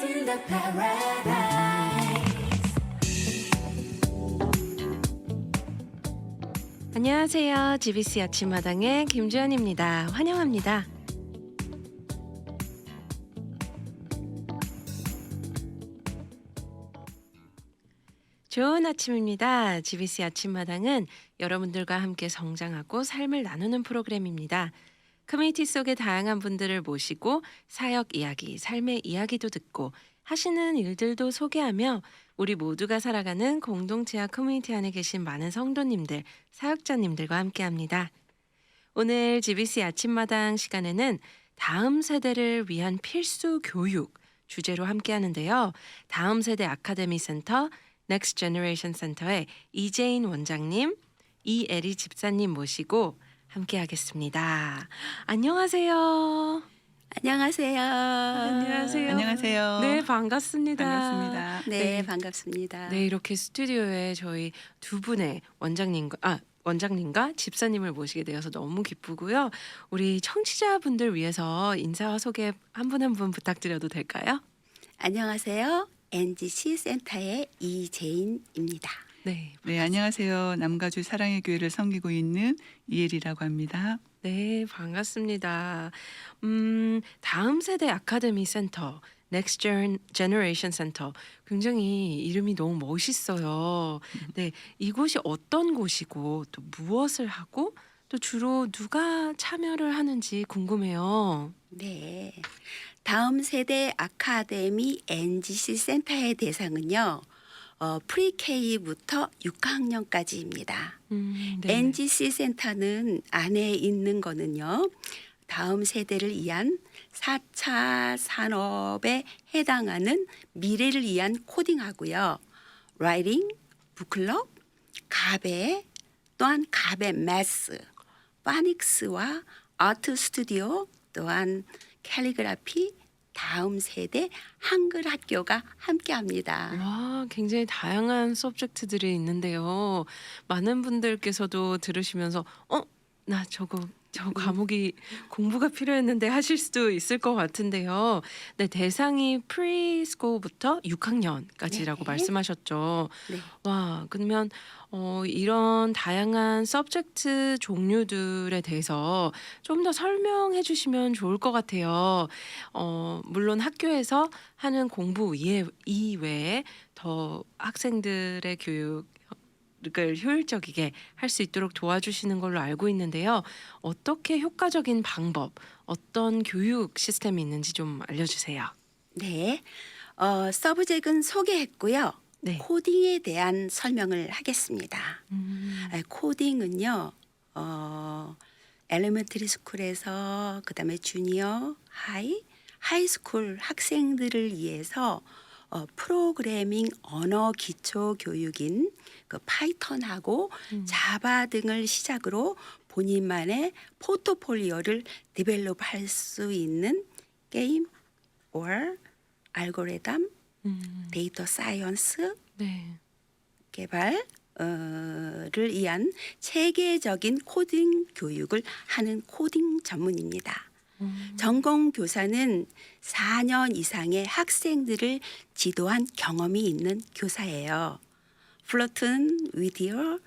in the paradise. 안녕하세요. GBC 아침마당의 김주현입니다. 환영합니다. 좋은 아침입니다. GBC 아침마당은 여러분들과 함께 성장하고 삶을 나누는 프로그램입니다. 커뮤니티 속의 다양한 분들을 모시고 사역 이야기, 삶의 이야기도 듣고 하시는 일들도 소개하며 우리 모두가 살아가는 공동체와 커뮤니티 안에 계신 많은 성도님들, 사역자님들과 함께합니다. 오늘 GBC 아침마당 시간에는 다음 세대를 위한 필수 교육 주제로 함께하는데요. 다음 세대 아카데미 센터 넥스트 제너레이션 센터의 이재인 원장님, 이애리 집사님 모시고 함께하겠습니다. 안녕하세요. 안녕하세요. 안녕하세요. 안녕하세요. 네, 반갑습니다. 반갑습니다. 네, 반갑습니다. 네, 이렇게 스튜디오에 저희 두 분의 원장님과 집사님을 모시게 되어서 너무 기쁘고요. 우리 청취자분들 위해서 인사와 소개 한 분 한 분 부탁드려도 될까요? 안녕하세요. NGC 센터의 이재인입니다. 네, 네, 안녕하세요. 남가주 사랑의 교회를 섬기고 있는 이혜리라고 합니다. 네, 반갑습니다. 다음 세대 아카데미 센터, Next Generation Center, 굉장히 이름이 너무 멋있어요. 네, 이곳이 어떤 곳이고 또 무엇을 하고 또 주로 누가 참여를 하는지 궁금해요. 네. 다음 세대 아카데미 NGC 센터의 대상은요. 프리K부터 6학년까지입니다. 네. NGC 센터는 안에 있는 거는요. 다음 세대를 위한 4차 산업에 해당하는 미래를 위한 코딩하고요. 라이팅, 북클럽, 가베, 또한 가베 매스, 파닉스와 아트 스튜디오, 또한 캘리그라피, 다음 세대 한글 학교가 함께합니다. 와, 굉장히 다양한 서브젝트들이 있는데요. 많은 분들께서도 들으시면서 나 저 과목이 공부가 필요했는데 하실 수도 있을 것 같은데요. 네, 대상이 프리스쿨부터 6학년까지라고 네. 말씀하셨죠. 네. 와, 그러면 이런 다양한 서브젝트 종류들에 대해서 좀 더 설명해 주시면 좋을 것 같아요. 물론 학교에서 하는 공부 이외에 더 학생들의 교육을 효율적이게 할 수 있도록 도와주시는 걸로 알고 있는데요. 어떻게 효과적인 방법, 어떤 교육 시스템이 있는지 좀 알려주세요. 네. 서브젝트는 소개했고요. 네. 코딩에 대한 설명을 하겠습니다. 코딩은요. 엘리멘터리 스쿨에서 그다음에 주니어, 하이스쿨 학생들을 위해서 프로그래밍 언어 기초 교육인 그 파이썬하고 자바 등을 시작으로 본인만의 포트폴리오를 디벨롭할 수 있는 게임, 알고리즘, 데이터 사이언스 네. 개발을 위한 체계적인 코딩 교육을 하는 코딩 전문입니다. 전공 교사는 4년 이상의 학생들을 지도한 경험이 있는 교사예요. 플러튼, 위디어,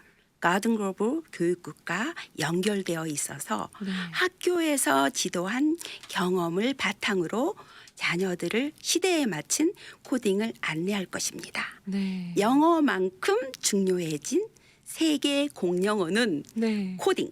가든그로브 교육국과 연결되어 있어서 네. 학교에서 지도한 경험을 바탕으로 자녀들을 시대에 맞춘 코딩을 안내할 것입니다. 네. 영어만큼 중요해진 세계 공용어는 네. 코딩.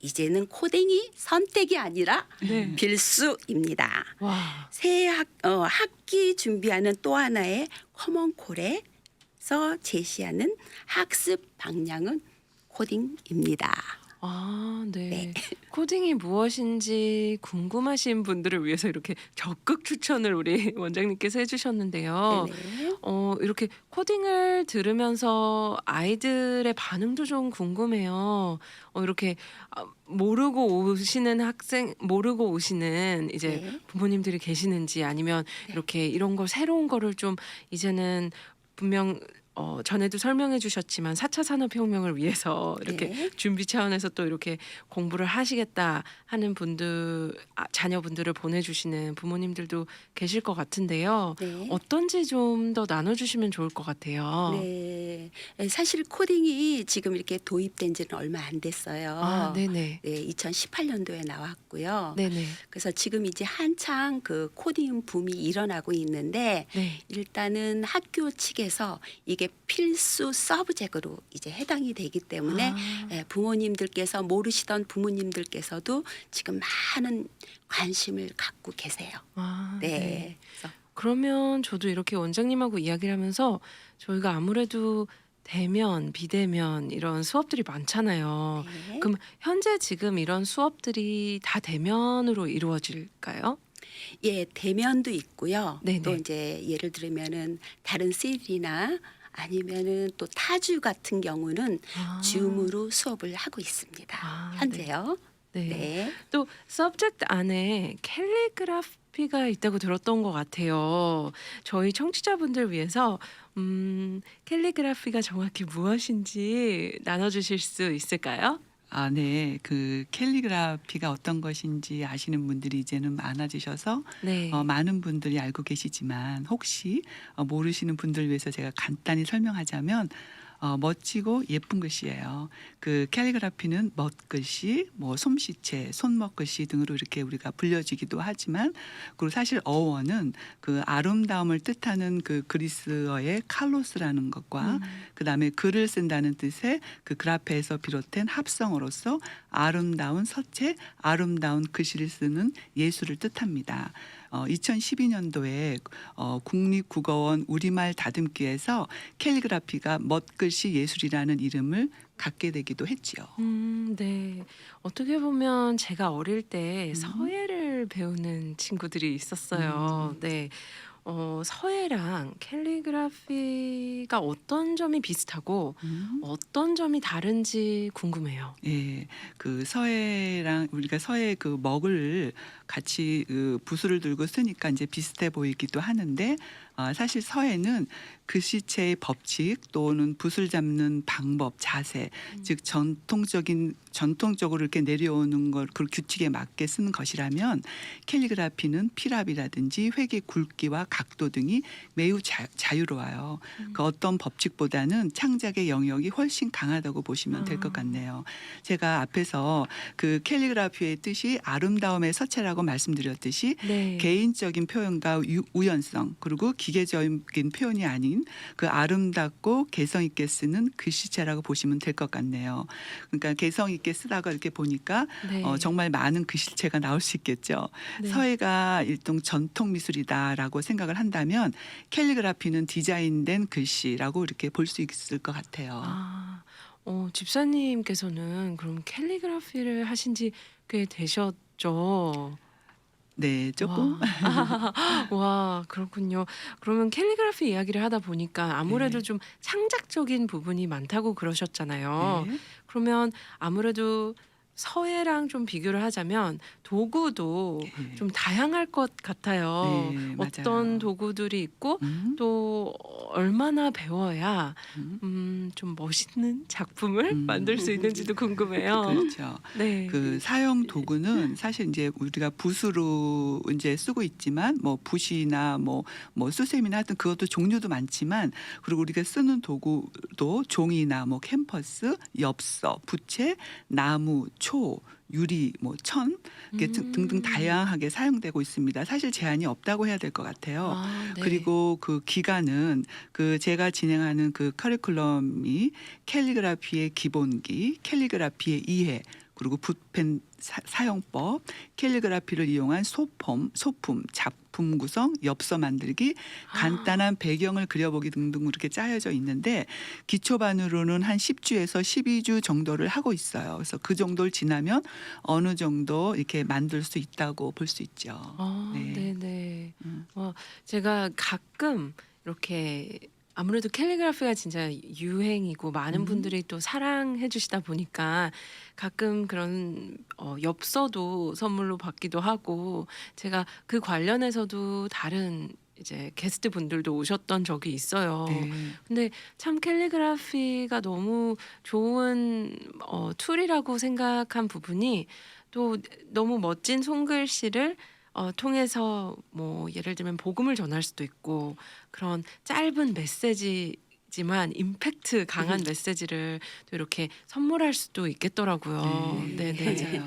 이제는 코딩이 선택이 아니라 네. 필수입니다. 와. 새 학기 준비하는 또 하나의 커먼콜에서 제시하는 학습 방향은 코딩입니다. 아, 네. 네. 코딩이 무엇인지 궁금하신 분들을 위해서 이렇게 적극 추천을 우리 원장님께서 해주셨는데요. 네네. 이렇게 코딩을 들으면서 아이들의 반응도 좀 궁금해요. 이렇게 모르고 오시는 이제 네. 부모님들이 계시는지 아니면 네. 이렇게 이런 걸 새로운 거를 좀 이제는 분명 전에도 설명해 주셨지만 4차 산업혁명을 위해서 이렇게 네. 준비 차원에서 또 이렇게 공부를 하시겠다 하는 분들, 자녀분들을 보내주시는 부모님들도 계실 것 같은데요. 네. 어떤지 좀 더 나눠주시면 좋을 것 같아요. 네. 사실 코딩이 지금 이렇게 도입된 지는 얼마 안 됐어요. 네네. 네, 2018년도에 나왔고요. 네네. 그래서 지금 이제 한창 그 코딩 붐이 일어나고 있는데 네. 일단은 학교 측에서 이게 필수 서브젝트로 이제 해당이 되기 때문에 부모님들께서 모르시던 부모님들께서도 지금 많은 관심을 갖고 계세요. 네. 네. 그래서 그러면 저도 이렇게 원장님하고 이야기를 하면서 저희가 아무래도 대면, 비대면 이런 수업들이 많잖아요. 네. 그럼 현재 지금 이런 수업들이 다 대면으로 이루어질까요? 예, 대면도 있고요. 네네. 또 이제 예를 들면은 다른 시리나 아니면은 또 타주 같은 경우는 줌으로 수업을 하고 있습니다. 네. 현재요. 네. 네. 또 서브젝트 안에 캘리그라피가 있다고 들었던 것 같아요. 저희 청취자분들 위해서 캘리그라피가 정확히 무엇인지 나눠주실 수 있을까요? 네. 그 캘리그라피가 어떤 것인지 아시는 분들이 이제는 많아지셔서 네. 많은 분들이 알고 계시지만 혹시 모르시는 분들을 위해서 제가 간단히 설명하자면 멋지고 예쁜 글씨예요. 그 캘리그라피는 멋글씨, 뭐 솜씨체, 손먹글씨 등으로 이렇게 우리가 불려지기도 하지만 그리고 사실 어원은 그 아름다움을 뜻하는 그 그리스어의 칼로스라는 것과 그다음에 글을 쓴다는 뜻의 그 그라페에서 비롯된 합성어로서 아름다운 서체, 아름다운 글씨를 쓰는 예술을 뜻합니다. 2012년도에 국립국어원 우리말 다듬기에서 캘리그라피가 멋글씨 예술이라는 이름을 갖게 되기도 했지요. 네. 어떻게 보면 제가 어릴 때 서예를 배우는 친구들이 있었어요. 네. 서예랑 캘리그라피가 어떤 점이 비슷하고 어떤 점이 다른지 궁금해요. 예, 그 서예랑 우리가 서예 그 먹을 같이 그 붓을 들고 쓰니까 이제 비슷해 보이기도 하는데 사실 서예는 글씨체의 법칙 또는 붓을 잡는 방법, 자세, 즉 전통적으로 이렇게 내려오는 걸 그 규칙에 맞게 쓰는 것이라면 캘리그라피는 필압이라든지 회계 굵기와 각도 등이 매우 자유로워요. 그 어떤 법칙보다는 창작의 영역이 훨씬 강하다고 보시면 될 것 같네요. 제가 앞에서 그 캘리그라피의 뜻이 아름다움의 서체라고 말씀드렸듯이 네. 개인적인 표현과 우연성 그리고 기계적인 표현이 아닌 그 아름답고 개성 있게 쓰는 글씨체라고 보시면 될 것 같네요. 그러니까 개성 있게 쓰다가 이렇게 보니까 네. 정말 많은 글씨체가 나올 수 있겠죠. 네. 서예가 일종 전통 미술이다라고 생각을 한다면 캘리그라피는 디자인된 글씨라고 이렇게 볼 수 있을 것 같아요. 집사님께서는 그럼 캘리그라피를 하신 지 꽤 되셨죠? 네, 조금. 와, 그렇군요. 그러면 캘리그라피 이야기를 하다 보니까 아무래도 네. 좀 창작적인 부분이 많다고 그러셨잖아요. 네. 그러면 아무래도 서예랑 좀 비교를 하자면 도구도 네. 좀 다양할 것 같아요. 네, 어떤 맞아요. 도구들이 있고 음, 또 얼마나 배워야 음, 좀 멋있는 작품을 음. 만들 수 있는지도 궁금해요. 그렇죠. 네. 그 사용 도구는 사실 이제 우리가 붓으로 이제 쓰고 있지만 뭐 붓이나 뭐 수세미나 하여튼 그것도 종류도 많지만 그리고 우리가 쓰는 도구도 종이나 뭐 캔버스, 엽서, 부채, 나무, 초, 유리, 뭐 천 이렇게 등등 다양하게 사용되고 있습니다. 사실 제한이 없다고 해야 될 것 같아요. 네. 그리고 그 기간은 그 제가 진행하는 그 커리큘럼이 캘리그라피의 기본기, 캘리그라피의 이해, 그리고 붓펜 사용법, 캘리그라피를 이용한 소품, 작품 구성, 엽서 만들기, 간단한 배경을 그려보기 등등 이렇게 짜여져 있는데 기초반으로는 한 10주에서 12주 정도를 하고 있어요. 그래서 그 정도를 지나면 어느 정도 이렇게 만들 수 있다고 볼 수 있죠. 네. 네네. 음. 제가 가끔 이렇게 아무래도 캘리그라피가 진짜 유행이고 많은 분들이 또 사랑해 주시다 보니까 가끔 그런 엽서도 선물로 받기도 하고 제가 그 관련해서도 다른 이제 게스트 분들도 오셨던 적이 있어요. 네. 근데 참 캘리그라피가 너무 좋은 툴이라고 생각한 부분이 또 너무 멋진 손글씨를 통해서 뭐 예를 들면 복음을 전할 수도 있고 그런 짧은 메시지지만 임팩트 강한 메시지를 또 이렇게 선물할 수도 있겠더라고요. 네, 네네. 맞아요.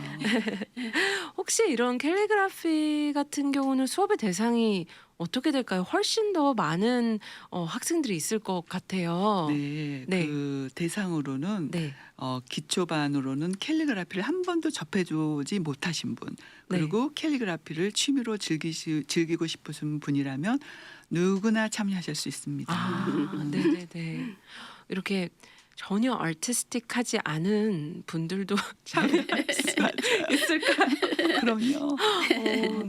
혹시 이런 캘리그라피 같은 경우는 수업의 대상이 어떻게 될까요? 훨씬 더 많은 학생들이 있을 것 같아요. 네, 네. 그 대상으로는 네. 기초반으로는 캘리그라피를 한 번도 접해보지 못하신 분, 그리고 캘리그라피를 취미로 즐기고 싶으신 분이라면 누구나 참여하실 수 있습니다. 아, 네네네. 이렇게 전혀 아티스틱하지 않은 분들도 참여할 수 있을까요? 그럼요.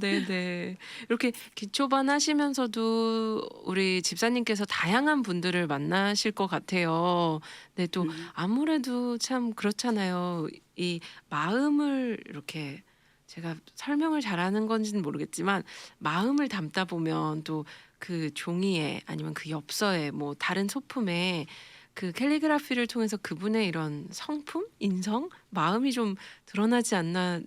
네네. 이렇게 기초반 하시면서도 우리 집사님께서 다양한 분들을 만나실 것 같아요. 네, 또 아무래도 참 그렇잖아요. 이 마음을 이렇게 제가 설명을 잘하는 건지는 모르겠지만 마음을 담다 보면 또 그 종이에 아니면 그 엽서에 뭐 다른 소품에 그 캘리그라피를 통해서 그분의 이런 성품, 인성, 마음이 좀 드러나지 않나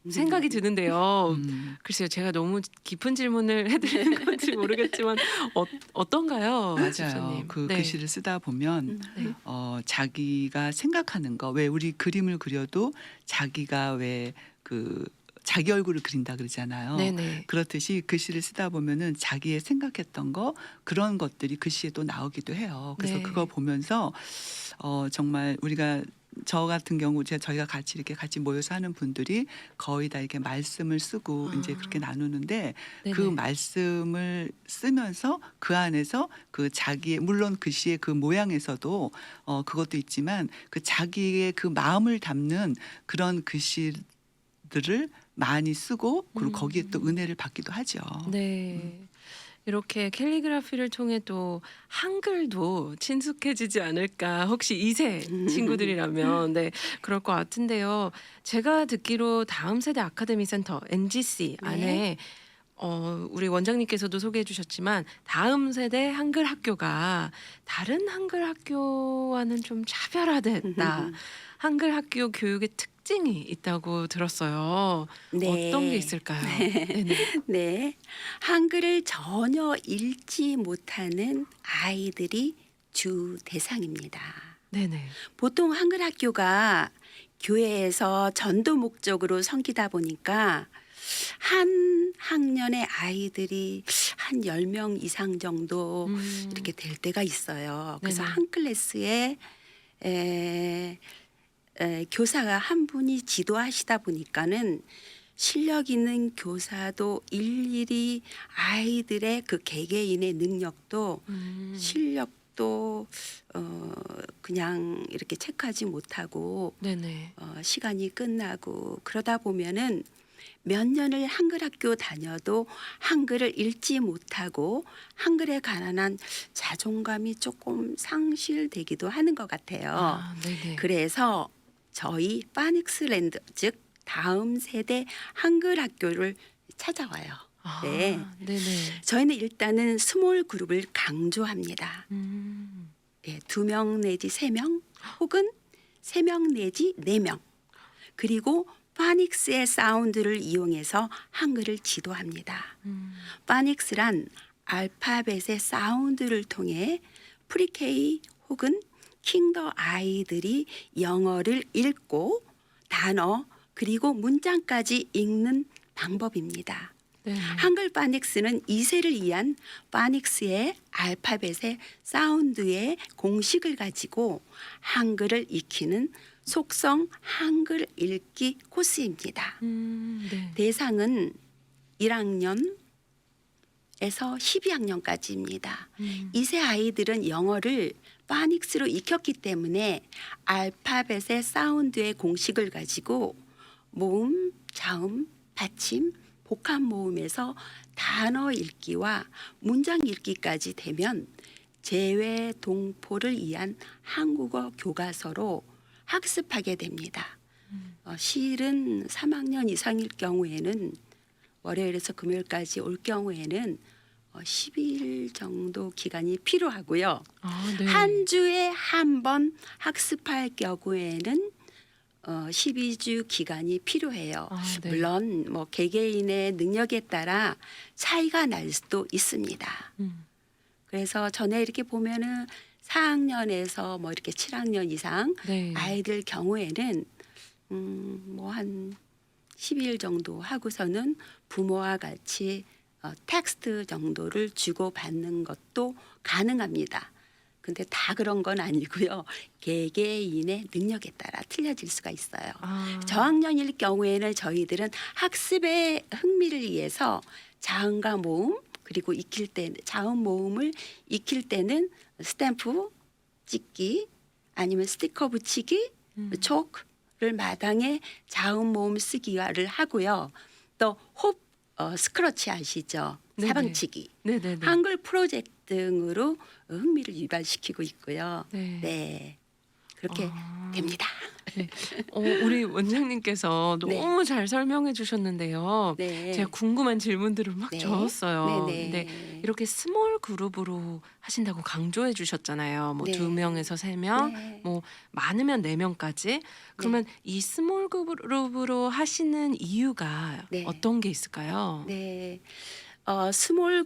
생각이 드는데요. 글쎄요, 제가 너무 깊은 질문을 해드리는 건지 모르겠지만 어떤가요, 맞아요. 집사님? 그 네. 글씨를 쓰다 보면 네. 자기가 생각하는 거, 왜 우리 그림을 그려도 자기가 왜 그 자기 얼굴을 그린다 그러잖아요. 네네. 그렇듯이 글씨를 쓰다 보면은 자기의 생각했던 거, 그런 것들이 글씨에 또 나오기도 해요. 그래서 네. 그거 보면서 정말 우리가 저 같은 경우 저희가 같이 이렇게 같이 모여서 하는 분들이 거의 다 이렇게 말씀을 쓰고 이제 그렇게 나누는데, 그 네네. 말씀을 쓰면서 그 안에서 그 자기의, 물론 글씨의 그 모양에서도 그것도 있지만 그 자기의 그 마음을 담는 그런 글씨들을 많이 쓰고, 그리고 거기에 또 은혜를 받기도 하죠. 네. 이렇게 캘리그라피를 통해 또 한글도 친숙해지지 않을까. 혹시 2세 친구들이라면 네, 그럴 것 같은데요. 제가 듣기로 다음 세대 아카데미 센터 NGC 네. 안에 우리 원장님께서도 소개해 주셨지만 다음 세대 한글 학교가 다른 한글 학교와는 좀 차별화됐다. 한글 학교 교육의 특징이 있다고 들었어요. 네. 어떤 게 있을까요? 네네. 네. 한글을 전혀 읽지 못하는 아이들이 주 대상입니다. 네네. 보통 한글 학교가 교회에서 전도 목적으로 섬기다 보니까 한 학년의 아이들이 한 10명 이상 정도 이렇게 될 때가 있어요. 그래서 네네. 한 클래스에 교사가 한 분이 지도하시다 보니까는 실력 있는 교사도 일일이 아이들의 그 개개인의 능력도 실력도 그냥 이렇게 체크하지 못하고 네네. 시간이 끝나고 그러다 보면은 몇 년을 한글 학교 다녀도 한글을 읽지 못하고 한글에 관한 자존감이 조금 상실되기도 하는 것 같아요. 아, 네네. 그래서 저희 파닉스랜드, 즉 다음 세대 한글 학교를 찾아와요. 아, 네. 네네. 저희는 일단은 스몰 그룹을 강조합니다. 음. 예, 2명 내지 3명 혹은 3명 내지 4명. 그리고 파닉스의 사운드를 이용해서 한글을 지도합니다. 파닉스란 알파벳의 사운드를 통해 프리케이 혹은 킹더 아이들이 영어를 읽고 단어 그리고 문장까지 읽는 방법입니다. 네네. 한글 파닉스는 2세를 위한 파닉스의 알파벳의 사운드의 공식을 가지고 한글을 익히는 속성 한글 읽기 코스입니다. 네. 대상은 1학년에서 12학년까지입니다. 2세 아이들은 영어를 파닉스로 익혔기 때문에 알파벳의 사운드의 공식을 가지고 모음, 자음, 받침, 복합 모음에서 단어 읽기와 문장 읽기까지 되면 재외 동포를 위한 한국어 교과서로 학습하게 됩니다. 실은 3학년 이상일 경우에는 월요일에서 금요일까지 올 경우에는 10일 정도 기간이 필요하고요. 아, 네. 한 주에 한 번 학습할 경우에는 12주 기간이 필요해요. 아, 네. 물론 뭐 개개인의 능력에 따라 차이가 날 수도 있습니다. 음. 그래서 전에 이렇게 보면은 4학년에서 뭐 이렇게 7학년 이상 네. 아이들 경우에는 뭐 한 12일 정도 하고서는 부모와 같이 텍스트 정도를 주고 받는 것도 가능합니다. 근데 다 그런 건 아니고요. 개개인의 능력에 따라 틀려질 수가 있어요. 아, 저학년일 경우에는 저희들은 학습의 흥미를 위해서 자음과 모음 그리고 익힐 때 자음 모음을 익힐 때는 스탬프 찍기 아니면 스티커 붙이기 촉을 마당에 자음 모음 쓰기를 하고요. 또 홉 스크러치 아시죠? 네네. 사방치기 네네네. 한글 프로젝트 등으로 흥미를 유발시키고 있고요. 네. 네. 그렇게 아. 됩니다. 우리 원장님께서 네. 너무 잘 설명해 주셨는데요. 네. 제가 궁금한 질문들을 막 네. 적었어요. 네네. 근데 이렇게 스몰 그룹으로 하신다고 강조해 주셨잖아요. 뭐 네. 2명에서 3명, 네. 뭐 많으면 4명까지. 그러면 이 스몰 그룹으로 하시는 이유가 네. 어떤 게 있을까요? 네. 스몰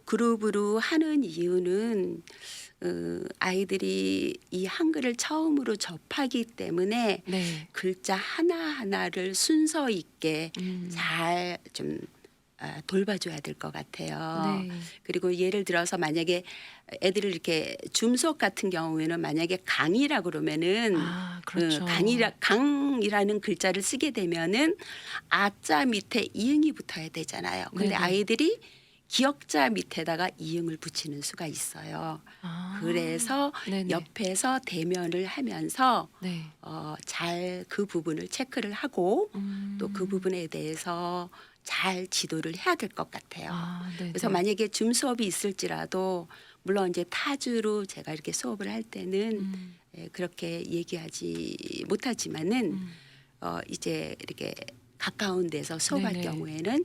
그룹으로 하는 이유는 아이들이 이 한글을 처음으로 접하기 때문에 네. 글자 하나하나를 순서 있게 잘 좀 돌봐줘야 될 것 같아요. 네. 그리고 예를 들어서 만약에 애들을 이렇게 줌 수업 같은 경우에는 만약에 강이라고 그러면은 아, 그렇죠. 강이라는 글자를 쓰게 되면은 아자 밑에 이응이 붙어야 되잖아요. 근데 네네. 아이들이 기역자 밑에다가 이응을 붙이는 수가 있어요. 아, 그래서 네네. 옆에서 대면을 하면서 네. 잘 그 부분을 체크를 하고 또 그 음. 부분에 대해서 잘 지도를 해야 될 것 같아요. 아, 네네. 그래서 만약에 줌 수업이 있을지라도 물론 이제 타주로 제가 이렇게 수업을 할 때는 그렇게 얘기하지 못하지만은 이제 이렇게 가까운 데서 수업할 네네. 경우에는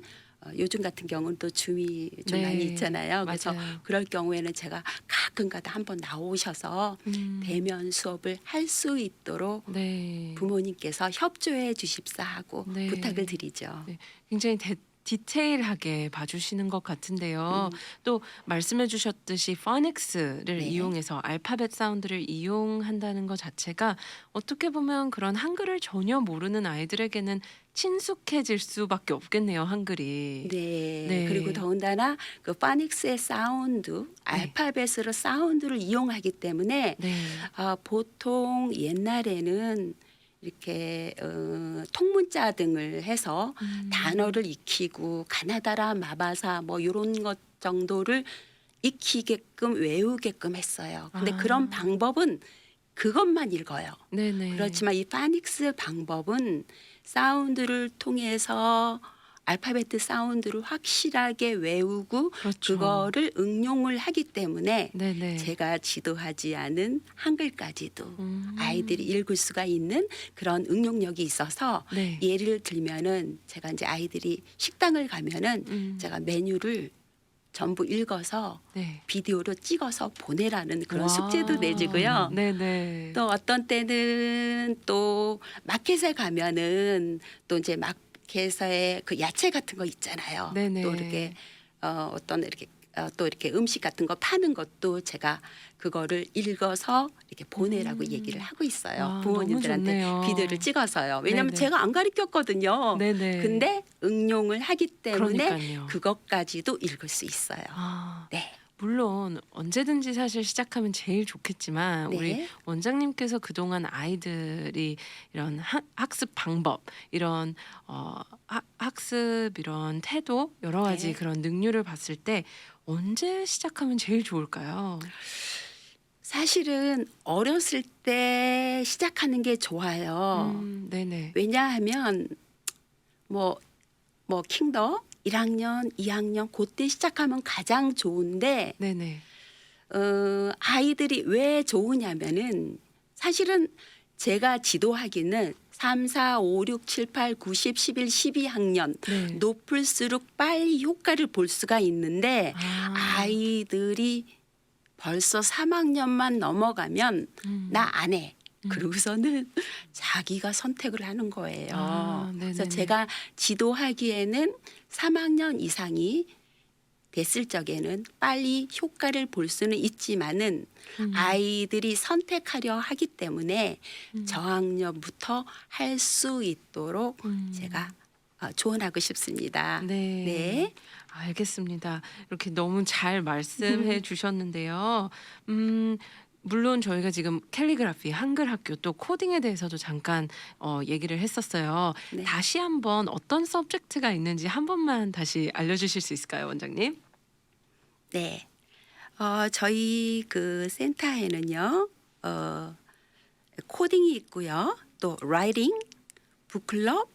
요즘 같은 경우는 또 줌이 좀 네, 많이 있잖아요. 그래서 맞아요. 그럴 경우에는 제가 가끔가다 한번 나오셔서 대면 수업을 할 수 있도록 네. 부모님께서 협조해 주십사 하고 네. 부탁을 드리죠. 네, 굉장히 디테일하게 봐주시는 것 같은데요. 또 말씀해 주셨듯이 포닉스를 네. 이용해서 알파벳 사운드를 이용한다는 것 자체가 어떻게 보면 그런 한글을 전혀 모르는 아이들에게는 친숙해질 수밖에 없겠네요, 한글이. 네. 네. 그리고 더군다나 그 파닉스의 사운드, 알파벳으로 사운드를 이용하기 때문에 네. 보통 옛날에는 이렇게 통문자 등을 해서 단어를 익히고 가나다라 마바사 뭐 이런 것 정도를 익히게끔 외우게끔 했어요. 근데 아. 그런 방법은 그것만 읽어요. 네네. 그렇지만 이 파닉스 방법은 사운드를 통해서 알파벳 사운드를 확실하게 외우고 그렇죠. 그거를 응용을 하기 때문에 네네. 제가 지도하지 않은 한글까지도 음. 아이들이 읽을 수가 있는 그런 응용력이 있어서 네. 예를 들면은 제가 이제 아이들이 식당을 가면은 음. 제가 메뉴를 전부 읽어서 네. 비디오로 찍어서 보내라는 그런 와. 숙제도 내주고요. 네네. 또 어떤 때는 또 마켓에 가면은 또 이제 마켓에 그 야채 같은 거 있잖아요. 네네. 또 이렇게 어떤 이렇게 또 이렇게 음식 같은 거 파는 것도 제가 그거를 읽어서 이렇게 보내라고 얘기를 하고 있어요. 와, 부모님들한테 너무 좋네요. 비디오를 찍어서요. 왜냐하면 네네. 제가 안 가르쳤거든요. 네네. 근데 응용을 하기 때문에 그러니까요. 그것까지도 읽을 수 있어요. 아, 네. 물론 언제든지 사실 시작하면 제일 좋겠지만 네. 우리 원장님께서 그동안 아이들이 이런 학습 방법, 이런 학습 이런 태도 여러 가지 네. 그런 능률을 봤을 때 언제 시작하면 제일 좋을까요? 사실은 어렸을 때 시작하는 게 좋아요. 네네. 왜냐하면 뭐 킹더 1학년, 2학년 그때 시작하면 가장 좋은데 네네. 아이들이 왜 좋으냐면은 사실은 제가 지도하기는 3, 4, 5, 6, 7, 8, 9, 10, 11, 12학년 네. 높을수록 빨리 효과를 볼 수가 있는데 아. 아이들이 벌써 3학년만 넘어가면 음. 나 안 해. 그러고서는 자기가 선택을 하는 거예요. 아, 그래서 네네네. 제가 지도하기에는 3학년 이상이 됐을 적에는 빨리 효과를 볼 수는 있지만은 아이들이 선택하려 하기 때문에 저학년부터 할 수 있도록 제가 조언하고 싶습니다. 네. 네. 알겠습니다. 이렇게 너무 잘 말씀해 주셨는데요. 물론 저희가 지금 캘리그라피, 한글 학교 또 코딩에 대해서도 잠깐 얘기를 했었어요. 네. 다시 한번 어떤 서브젝트가 있는지 한 번만 다시 알려주실 수 있을까요, 원장님? 네. 저희 그 센터에는요, 코딩이 있고요. 또 라이팅, 북클럽,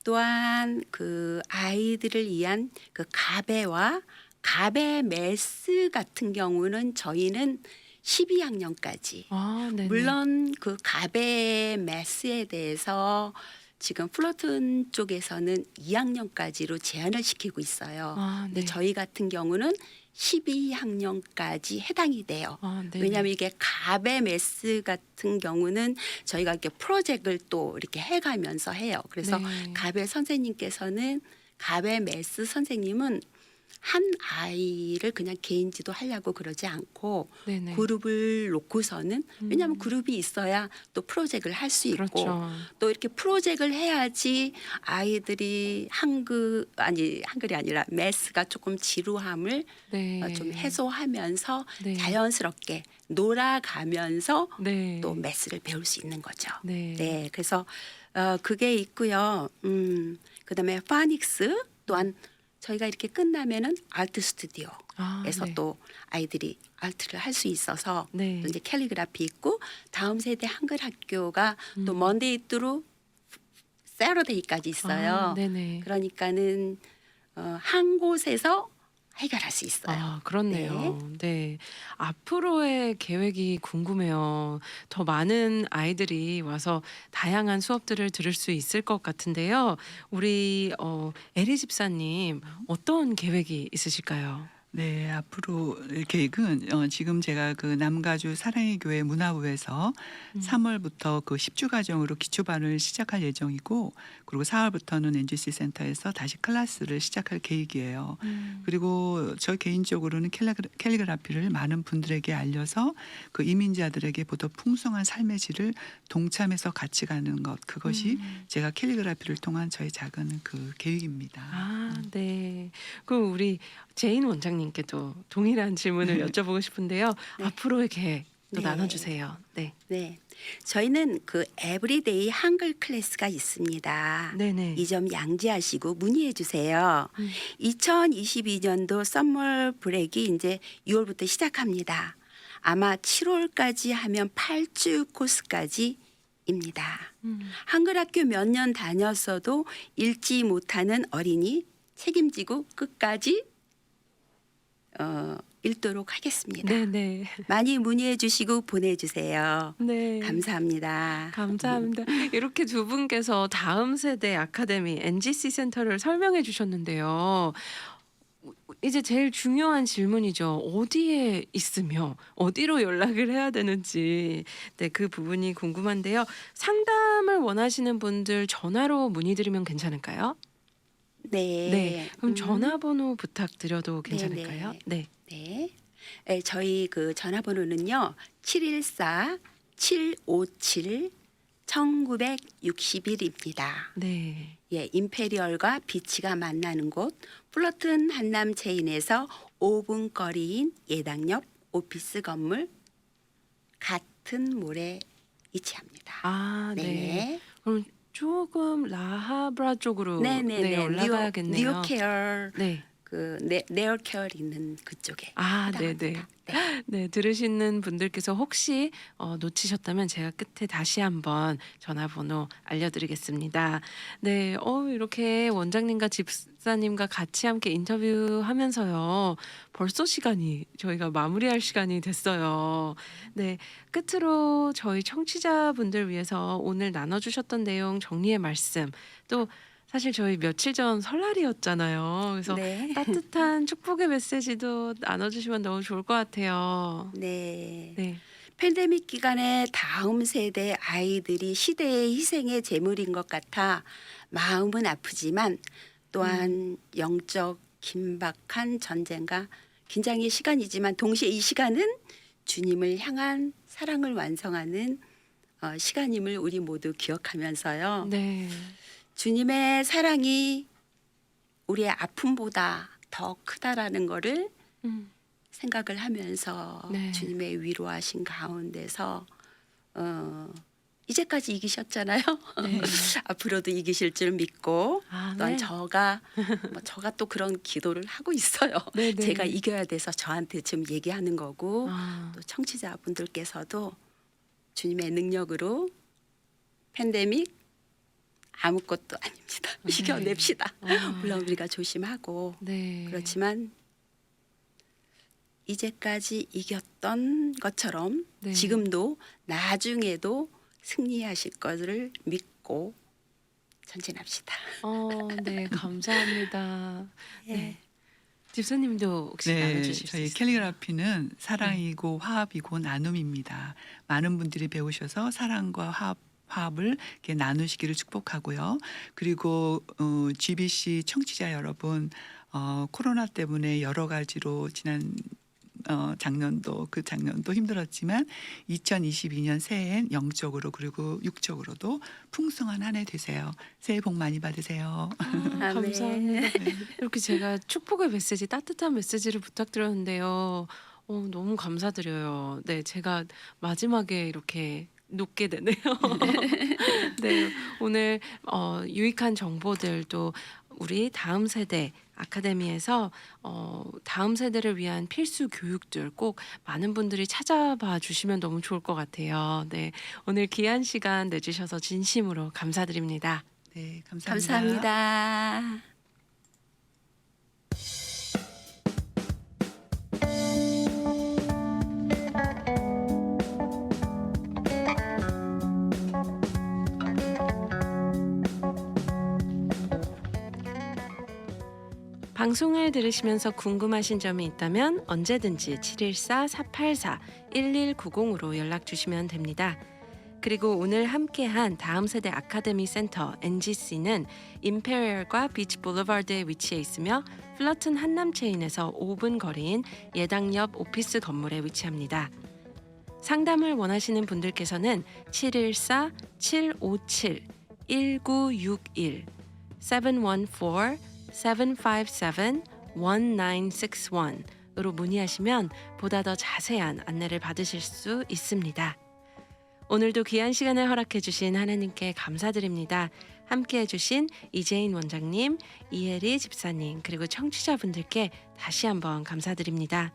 또한 그 아이들을 위한 그 가베와 가베 매스 같은 경우는 저희는 12학년까지. 아, 네네. 물론 그 가베 매스에 대해서 지금 플러튼 쪽에서는 2학년까지로 제한을 시키고 있어요. 아, 근데 네. 저희 같은 경우는 12학년까지 해당이 돼요. 아, 네네. 왜냐하면 이게 가베 매스 같은 경우는 저희가 이렇게 프로젝트를 또 이렇게 해가면서 해요. 그래서 네. 가베 선생님께서는 가베 매스 선생님은 한 아이를 그냥 개인 지도하려고 그러지 않고 네네. 그룹을 놓고서는 왜냐하면 그룹이 있어야 또 프로젝트를 할 수 있고 그렇죠. 또 이렇게 프로젝트를 해야지 아이들이 한글이 아니라 매스가 조금 지루함을 네. 좀 해소하면서 네. 자연스럽게 놀아가면서 네. 또 매스를 배울 수 있는 거죠. 네. 네, 그래서 그게 있고요. 그다음에 파닉스 또한 저희가 이렇게 끝나면은 아트 스튜디오에서 아, 네. 또 아이들이 아트를 할 수 있어서 네. 또 이제 캘리그라피 있고 다음 세대 한글 학교가 또 먼데이 뚜루 세러데이까지 있어요. 아, 네네. 그러니까는 한 곳에서 해결할 수 있어요. 아, 그렇네요. 네. 앞으로의 계획이 궁금해요. 더 많은 아이들이 와서 다양한 수업들을 들을 수 있을 것 같은데요. 우리 에리 집사님 어떤 계획이 있으실까요? 네, 앞으로 계획은 지금 제가 그 남가주 사랑의 교회 문화부에서 3월부터 그 10주 과정으로 기초반을 시작할 예정이고 그리고 4월부터는 NGC 센터에서 다시 클래스를 시작할 계획이에요. 그리고 저 개인적으로는 캘리그라피를 많은 분들에게 알려서 그 이민자들에게 보다 풍성한 삶의 질을 동참해서 같이 가는 것 그것이 제가 캘리그라피를 통한 저의 작은 그 계획입니다. 아, 네. 그럼 우리 제인 원장님께도 동일한 질문을 여쭤보고 싶은데요. 네. 앞으로의 계획 또 네. 나눠주세요. 네. 네, 저희는 그 에브리데이 한글 클래스가 있습니다. 네네. 이 점 양지하시고 문의해 주세요. 2022년도 썸머 브레이크 이제 6월부터 시작합니다. 아마 7월까지 하면 8주 코스까지입니다. 한글 학교 몇 년 다녔어도 읽지 못하는 어린이 책임지고 끝까지 읽도록 하겠습니다. 네네. 많이 문의해 주시고 보내주세요. 네. 감사합니다. 감사합니다. 이렇게 두 분께서 다음 세대 아카데미 NGC 센터를 설명해 주셨는데요. 이제 제일 중요한 질문이죠. 어디에 있으며 어디로 연락을 해야 되는지. 네, 그 부분이 궁금한데요. 상담을 원하시는 분들 전화로 문의드리면 괜찮을까요? 네. 네. 그럼 전화번호 부탁드려도 괜찮을까요? 네. 네. 네, 저희 그 전화번호는요. 714-757-1961입니다. 네. 예, 임페리얼과 비치가 만나는 곳 플러튼 한남 체인에서 5분 거리인 예당 옆 오피스 건물 같은 몰에 위치합니다. 아, 네. 네. 그럼 조금 라하브라 쪽으로 네네네. 올라가야겠네요. 뉴케어 네. 그 네얼케어 있는 그쪽에 아, 네네. 해당합니다. 네. 네, 들으시는 분들께서 혹시 놓치셨다면 제가 끝에 다시 한번 전화번호 알려드리겠습니다. 네, 이렇게 원장님과 집사님과 같이 함께 인터뷰하면서요. 벌써 시간이 저희가 마무리할 시간이 됐어요. 네, 끝으로 저희 청취자분들 위해서 오늘 나눠주셨던 내용 정리의 말씀 또 사실 저희 며칠 전 설날이었잖아요. 그래서 네. 따뜻한 축복의 메시지도 나눠주시면 너무 좋을 것 같아요. 네. 네. 팬데믹 기간에 다음 세대 아이들이 시대의 희생의 제물인 것 같아 마음은 아프지만 또한 영적 긴박한 전쟁과 긴장의 시간이지만 동시에 이 시간은 주님을 향한 사랑을 완성하는 시간임을 우리 모두 기억하면서요. 네. 주님의 사랑이 우리의 아픔보다 더 크다라는 거를 음. 생각을 하면서 네. 주님의 위로하신 가운데서 이제까지 이기셨잖아요. 네. 앞으로도 이기실 줄 믿고 아, 또한 네. 저가 또 그런 기도를 하고 있어요. 네, 네. 제가 이겨야 돼서 저한테 지금 얘기하는 거고 아, 또 청취자분들께서도 주님의 능력으로 팬데믹 아무것도 아닙니다. 네. 이겨냅시다. 아. 물론 우리가 조심하고 네. 그렇지만 이제까지 이겼던 것처럼 네. 지금도 나중에도 승리하실 것을 믿고 전진합시다. 네, 감사합니다. 예. 네. 집사님도 혹시 네, 나눠주실 수 저희 있어요? 캘리그라피는 사랑이고 화합이고 나눔입니다. 많은 분들이 배우셔서 사랑과 화합을 이렇게 나누시기를 축복하고요. 그리고 GBC 청취자 여러분, 코로나 때문에 여러 가지로 지난 작년도 그 작년도 힘들었지만 2022년 새해엔 영적으로 그리고 육적으로도 풍성한 한 해 되세요. 새해 복 많이 받으세요. 아멘. 감사합니다. 이렇게 제가 축복의 메시지, 따뜻한 메시지를 부탁드렸는데요. 너무 감사드려요. 네, 제가 마지막에 이렇게 녹게 되네요. 네, 오늘 유익한 정보들도 우리 다음 세대 아카데미에서 다음 세대를 위한 필수 교육들 꼭 많은 분들이 찾아봐 주시면 너무 좋을 것 같아요. 네, 오늘 귀한 시간 내주셔서 진심으로 감사드립니다. 네, 감사합니다. 방송을 들으시면서 궁금하신 점이 있다면 언제든지 714-484-1190으로 연락 주시면 됩니다. 그리고 오늘 함께한 다음 세대 아카데미 센터 NGC는 임페리얼과 비치 볼리바드에 위치해 있으며 플러튼 한남 체인에서 5분 거리인 예당 옆 오피스 건물에 위치합니다. 상담을 원하시는 분들께서는 714-757-1961 714-757-1961으로 문의하시면 보다 더 자세한 안내를 받으실 수 있습니다. 오늘도 귀한 시간을 허락해 주신 하나님께 감사드립니다. 함께 해주신 이재인 원장님, 이혜리 집사님 그리고 청취자분들께 다시 한번 감사드립니다.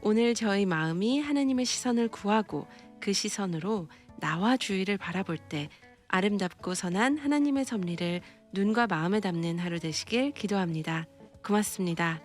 오늘 저희 마음이 하나님의 시선을 구하고 그 시선으로 나와 주위를 바라볼 때 아름답고 선한 하나님의 섭리를 눈과 마음에 담는 하루 되시길 기도합니다. 고맙습니다.